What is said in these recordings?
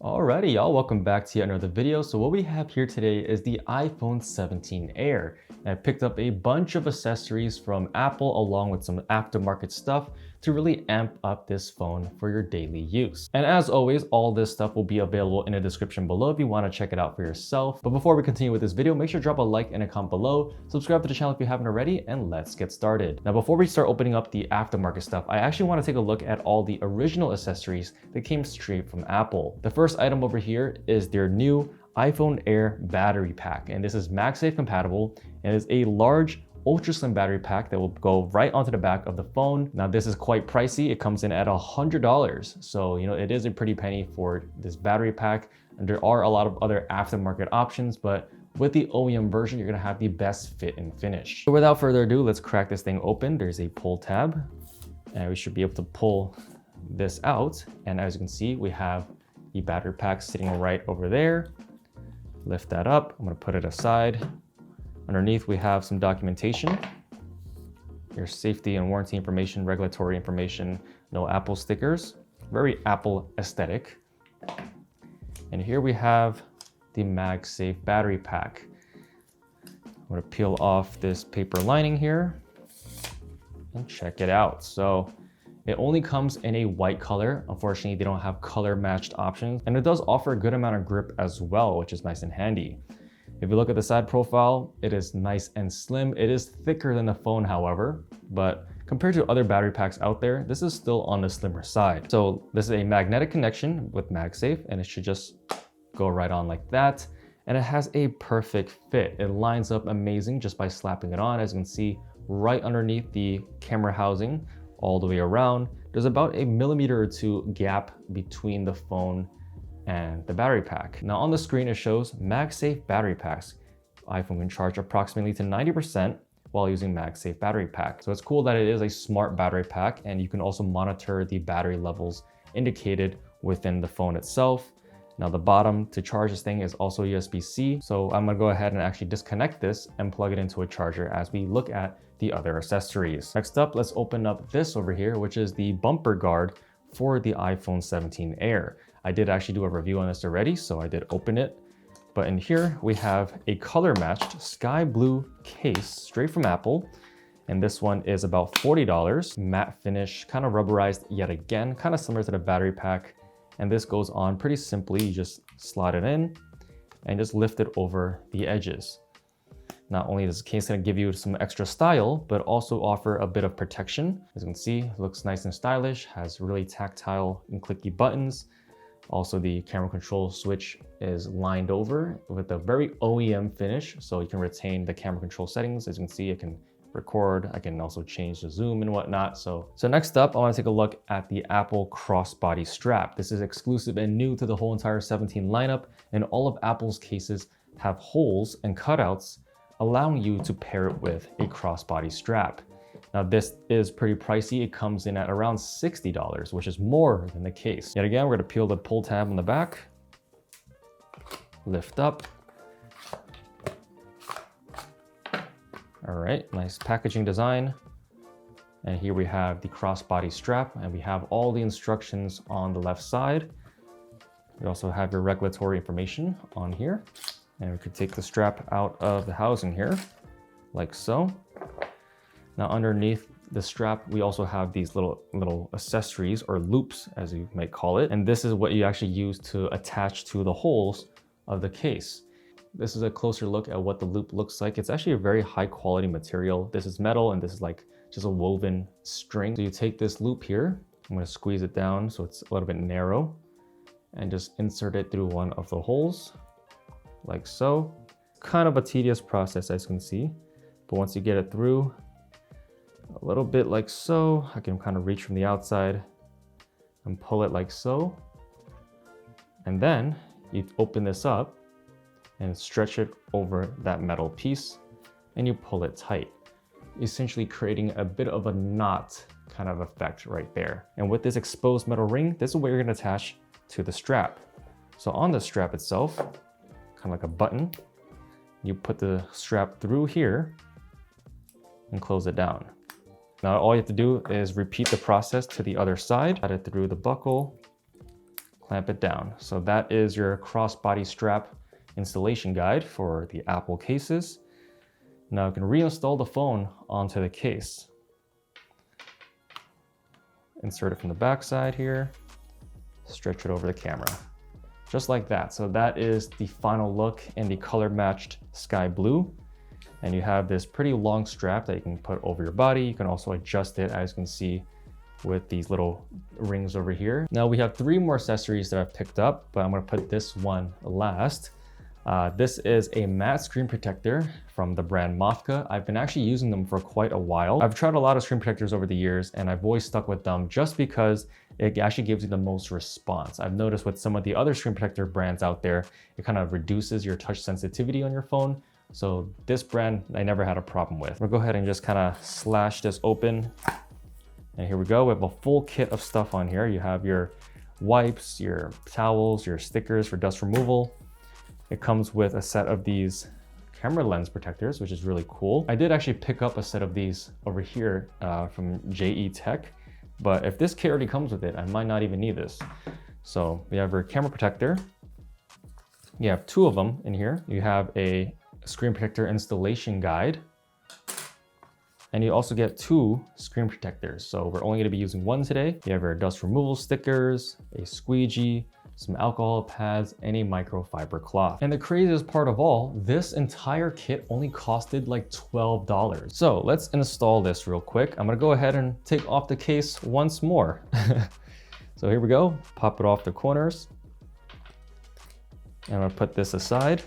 Alrighty, y'all, welcome back to yet another video. So what we have here today is the iPhone 17 Air. And I picked up a bunch of accessories from Apple along with some aftermarket stuff to really amp up this phone for your daily use. And as always, all this stuff will be available in the description below if you want to check it out for yourself. But before we continue with this video, make sure to drop a like and a comment below, subscribe to the channel if you haven't already, and let's get started. Now, before we start opening up the aftermarket stuff, I actually want to take a look at all the original accessories that came straight from Apple. The first item over here is their new iPhone Air Battery Pack, and this is MagSafe compatible and is a large ultra slim battery pack that will go right onto the back of the phone. Now this is quite pricey. It comes in at $100. So, it is a pretty penny for this battery pack. And there are a lot of other aftermarket options, but with the OEM version, you're gonna have the best fit and finish. So without further ado, let's crack this thing open. There's a pull tab and we should be able to pull this out. And as you can see, we have the battery pack sitting right over there. Lift that up. I'm gonna put it aside. Underneath, we have some documentation, your safety and warranty information, regulatory information, no Apple stickers, very Apple aesthetic. And here we have the MagSafe Battery Pack. I'm gonna peel off this paper lining here and check it out. So it only comes in a white color. Unfortunately, they don't have color matched options. And it does offer a good amount of grip as well, which is nice and handy. If you look at the side profile, it is nice and slim. It is thicker than the phone, however, but compared to other battery packs out there, this is still on the slimmer side. So this is a magnetic connection with MagSafe, and it should just go right on like that. And it has a perfect fit. It lines up amazing just by slapping it on. As you can see, right underneath the camera housing, all the way around, there's about a millimeter or two gap between the phone and the battery pack. Now on the screen, it shows MagSafe battery packs. iPhone can charge approximately to 90% while using MagSafe battery pack. So it's cool that it is a smart battery pack, and you can also monitor the battery levels indicated within the phone itself. Now the bottom to charge this thing is also USB-C. So I'm gonna go ahead and actually disconnect this and plug it into a charger as we look at the other accessories. Next up, let's open up this over here, which is the bumper guard for the iPhone 17 Air. I did actually do a review on this already, so I did open it. But in here, we have a color matched sky blue case straight from Apple. And this one is about $40, matte finish, kind of rubberized yet again, kind of similar to the battery pack. And this goes on pretty simply. You just slide it in and just lift it over the edges. Not only is this case gonna give you some extra style, but also offer a bit of protection. As you can see, it looks nice and stylish, has really tactile and clicky buttons. Also, the camera control switch is lined over with a very OEM finish, so you can retain the camera control settings. As you can see, it can record, I can also change the zoom and whatnot. So next up, I want to take a look at the Apple Crossbody Strap. This is exclusive and new to the whole entire 17 lineup, and all of Apple's cases have holes and cutouts, allowing you to pair it with a crossbody strap. Now this is pretty pricey. It comes in at around $60, which is more than the case. Yet again, we're gonna peel the pull tab on the back, lift up. All right, nice packaging design. And here we have the crossbody strap, and we have all the instructions on the left side. We also have your regulatory information on here. And we could take the strap out of the housing here, like so. Now underneath the strap, we also have these little accessories, or loops as you might call it. And this is what you actually use to attach to the holes of the case. This is a closer look at what the loop looks like. It's actually a very high quality material. This is metal and this is like just a woven string. So you take this loop here, I'm gonna squeeze it down so it's a little bit narrow, and just insert it through one of the holes, like so. Kind of a tedious process, as you can see, but once you get it through, a little bit like so, I can kind of reach from the outside and pull it like so. And then you open this up and stretch it over that metal piece, and you pull it tight, essentially creating a bit of a knot kind of effect right there. And with this exposed metal ring, this is what you're gonna attach to the strap. So on the strap itself, kind of like a button, you put the strap through here and close it down. Now all you have to do is repeat the process to the other side. Add it through the buckle, clamp it down. So that is your crossbody strap installation guide for the Apple cases. Now you can reinstall the phone onto the case. Insert it from the back side here, stretch it over the camera. Just like that. So that is the final look in the color matched sky blue. And you have this pretty long strap that you can put over your body. You can also adjust it, as you can see, with these little rings over here. Now we have 3 more accessories that I've picked up, but I'm gonna put this one last. This is a matte screen protector from the brand Mothca. I've been actually using them for quite a while. I've tried a lot of screen protectors over the years and I've always stuck with them just because it actually gives you the most response. I've noticed with some of the other screen protector brands out there, it kind of reduces your touch sensitivity on your phone. So this brand, I never had a problem with. We'll go ahead and just kind of slash this open. And here we go, we have a full kit of stuff on here. You have your wipes, your towels, your stickers for dust removal. It comes with a set of these camera lens protectors, which is really cool. I did actually pick up a set of these over here from JETech, but if this kit already comes with it, I might not even need this. So we have our camera protector. You have 2 of them in here. You have a screen protector installation guide. And you also get 2 screen protectors. So we're only gonna be using 1 today. You have our dust removal stickers, a squeegee, some alcohol pads, and a microfiber cloth. And the craziest part of all, this entire kit only costed like $12. So let's install this real quick. I'm gonna go ahead and take off the case once more. So here we go, pop it off the corners. And I'm gonna put this aside.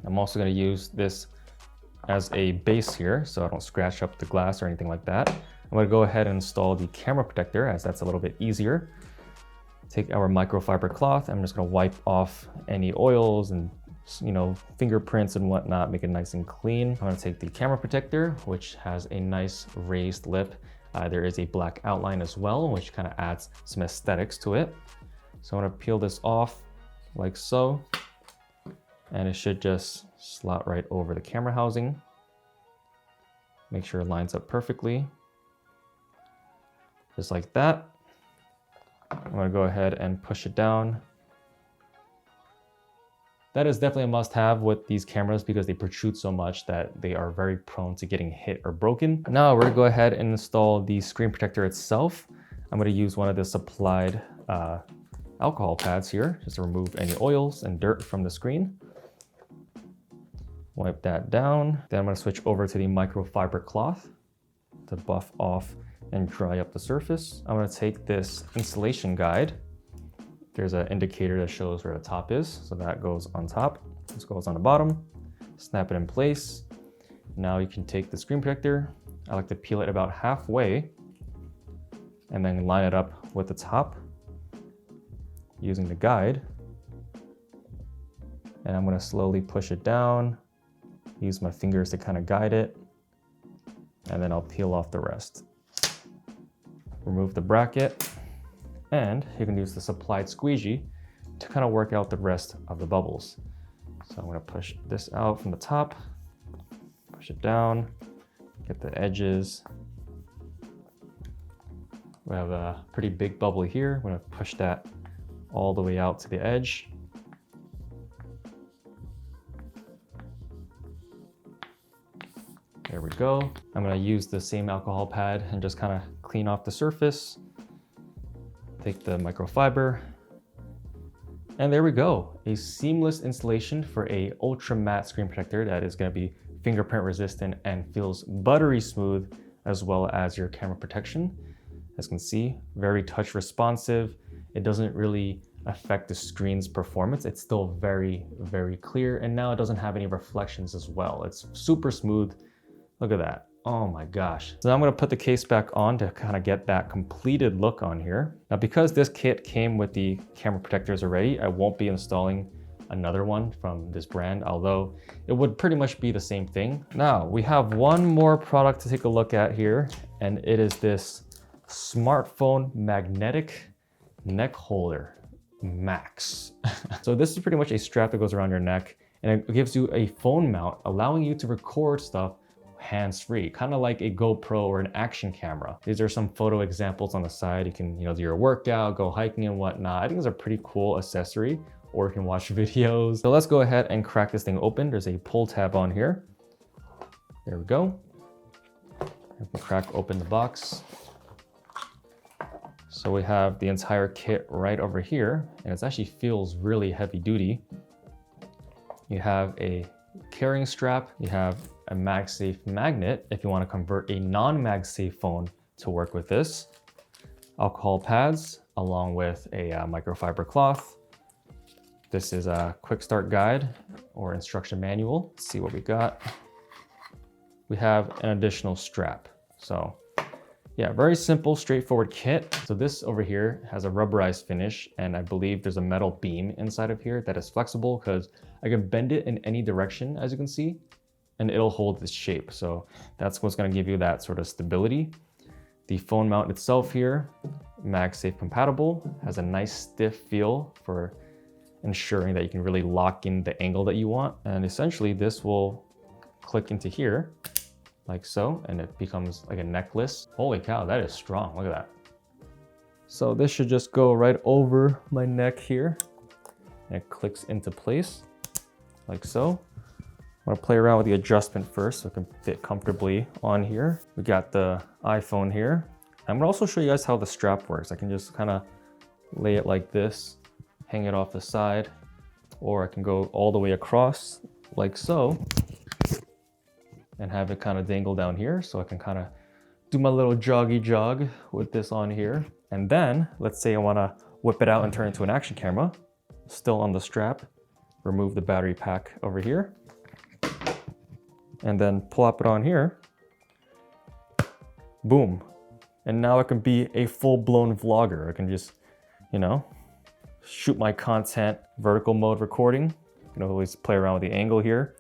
I'm also gonna use this as a base here so I don't scratch up the glass or anything like that. I'm gonna go ahead and install the camera protector as that's a little bit easier. Take our microfiber cloth. I'm just gonna wipe off any oils and fingerprints and whatnot, make it nice and clean. I'm gonna take the camera protector, which has a nice raised lip. There is a black outline as well, which kind of adds some aesthetics to it. So I'm gonna peel this off like so. And it should just slot right over the camera housing. Make sure it lines up perfectly. Just like that. I'm gonna go ahead and push it down. That is definitely a must-have with these cameras because they protrude so much that they are very prone to getting hit or broken. Now we're gonna go ahead and install the screen protector itself. I'm gonna use one of the supplied alcohol pads here just to remove any oils and dirt from the screen. Wipe that down. Then I'm gonna switch over to the microfiber cloth to buff off and dry up the surface. I'm gonna take this installation guide. There's an indicator that shows where the top is. So that goes on top, this goes on the bottom. Snap it in place. Now you can take the screen protector. I like to peel it about halfway and then line it up with the top using the guide. And I'm gonna slowly push it down, use my fingers to kind of guide it, and then I'll peel off the rest. Remove the bracket, and you can use the supplied squeegee to kind of work out the rest of the bubbles. So I'm gonna push this out from the top, push it down, get the edges. We have a pretty big bubble here. I'm gonna push that all the way out to the edge. There we go. I'm gonna use the same alcohol pad and just kind of clean off the surface. Take the microfiber. And there we go. A seamless installation for a ultra matte screen protector that is gonna be fingerprint resistant and feels buttery smooth, as well as your camera protection. As you can see, very touch responsive. It doesn't really affect the screen's performance. It's still very, very clear. And now it doesn't have any reflections as well. It's super smooth. Look at that. Oh my gosh. So now I'm gonna put the case back on to kind of get that completed look on here. Now, because this kit came with the camera protectors already, I won't be installing another one from this brand, although it would pretty much be the same thing. Now, we have one more product to take a look at here, and it is this smartphone magnetic neck holder, Max. So this is pretty much a strap that goes around your neck, and it gives you a phone mount, allowing you to record stuff hands-free, kind of like a GoPro or an action camera. These are some photo examples on the side. You can, do your workout, go hiking and whatnot. I think it's a pretty cool accessory, or you can watch videos. So let's go ahead and crack this thing open. There's a pull tab on here. There we go. I can crack open the box. So we have the entire kit right over here, and it actually feels really heavy duty. You have a carrying strap, you have a MagSafe magnet if you want to convert a non-MagSafe phone to work with this, alcohol pads, along with a microfiber cloth. This is a quick start guide or instruction manual. Let's see what we got. We have an additional strap. So yeah, very simple, straightforward kit. So this over here has a rubberized finish, and I believe there's a metal beam inside of here that is flexible because I can bend it in any direction, as you can see, and it'll hold this shape. So that's what's gonna give you that sort of stability. The phone mount itself here, MagSafe compatible, has a nice stiff feel for ensuring that you can really lock in the angle that you want. And essentially this will click into here like so, and it becomes like a necklace. Holy cow, that is strong, look at that. So this should just go right over my neck here, and it clicks into place like so. I'm gonna play around with the adjustment first so it can fit comfortably on here. We got the iPhone here. I'm gonna also show you guys how the strap works. I can just kind of lay it like this, hang it off the side, or I can go all the way across like so and have it kind of dangle down here, so I can kind of do my little joggy jog with this on here. And then let's say I want to whip it out and turn it into an action camera, still on the strap. Remove the battery pack over here and then plop it on here. Boom. And now I can be a full-blown vlogger. I can just, shoot my content, vertical mode recording. You can always play around with the angle here.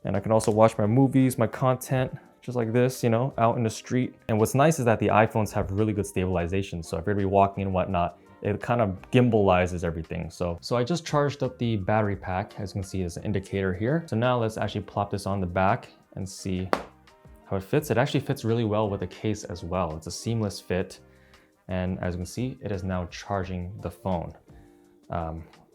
And I can also watch my movies, my content, just like this, out in the street. And what's nice is that the iPhones have really good stabilization. So if you're gonna be walking and whatnot, it kind of gimbalizes everything. So I just charged up the battery pack, as you can see, there's an indicator here. So now let's actually plop this on the back and see how it fits. It actually fits really well with the case as well. It's a seamless fit. And as you can see, it is now charging the phone.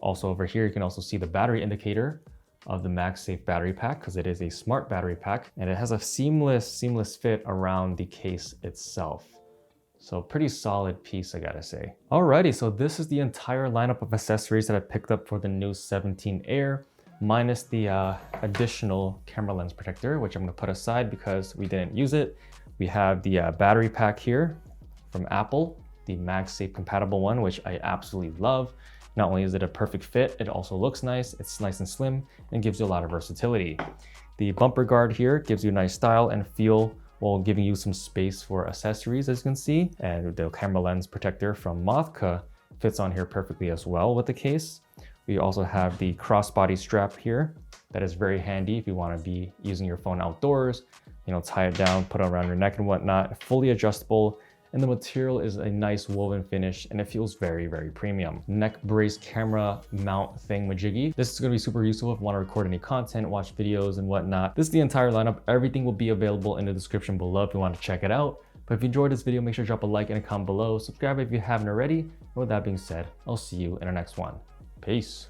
Also over here, you can also see the battery indicator of the MagSafe Battery Pack, because it is a smart battery pack, and it has a seamless fit around the case itself. So pretty solid piece, I gotta say. Alrighty, so this is the entire lineup of accessories that I picked up for the new 17 Air, minus the additional camera lens protector, which I'm gonna put aside because we didn't use it. We have the battery pack here from Apple, the MagSafe compatible one, which I absolutely love. Not only is it a perfect fit, it also looks nice, it's nice and slim, and gives you a lot of versatility. The bumper guard here gives you a nice style and feel while giving you some space for accessories, as you can see. And the camera lens protector from Mothca fits on here perfectly as well with the case. We also have the crossbody strap here that is very handy if you want to be using your phone outdoors, tie it down, put it around your neck and whatnot, fully adjustable. And the material is a nice woven finish, and it feels very, very premium. Neck brace camera mount thingamajiggy. This is gonna be super useful if you wanna record any content, watch videos and whatnot. This is the entire lineup. Everything will be available in the description below if you want to check it out. But if you enjoyed this video, make sure to drop a like and a comment below. Subscribe if you haven't already. And with that being said, I'll see you in the next one. Peace.